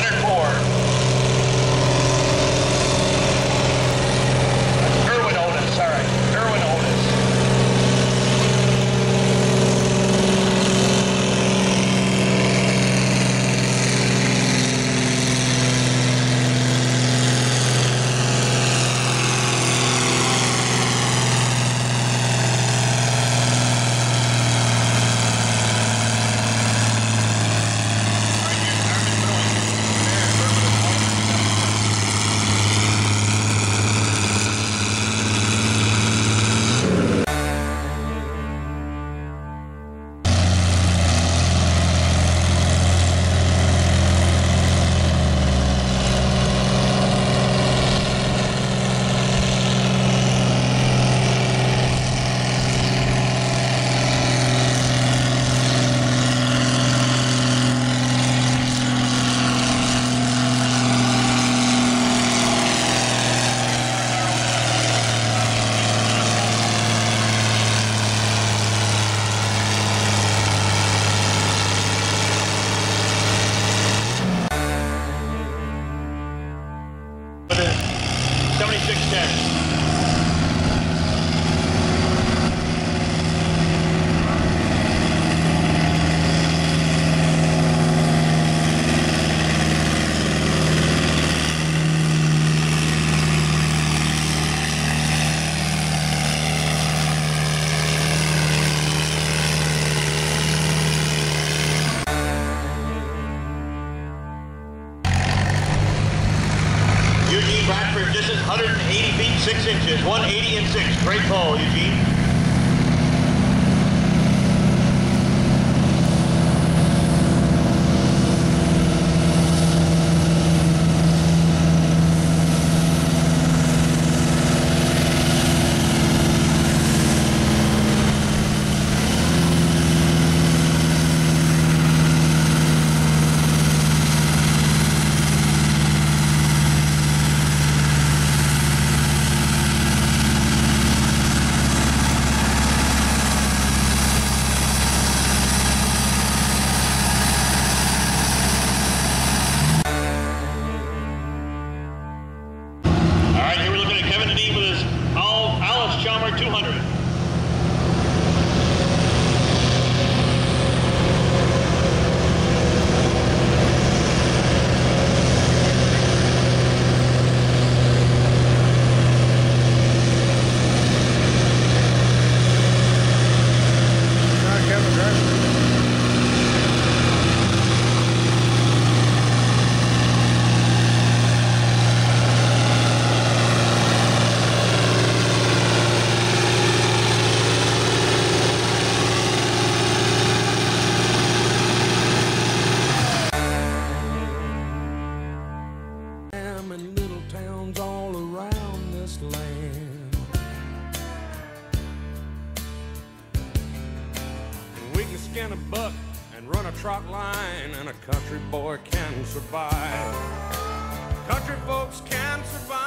104. Erwin Otis, sorry. Erwin Otis. Eugene Bradford, this is 180 feet 6 inches, 180 and 6. Great call, Eugene. Chalmers 200. In little towns all around this land, we can skin a buck and run a trot line, and a country boy can survive. Country folks can survive.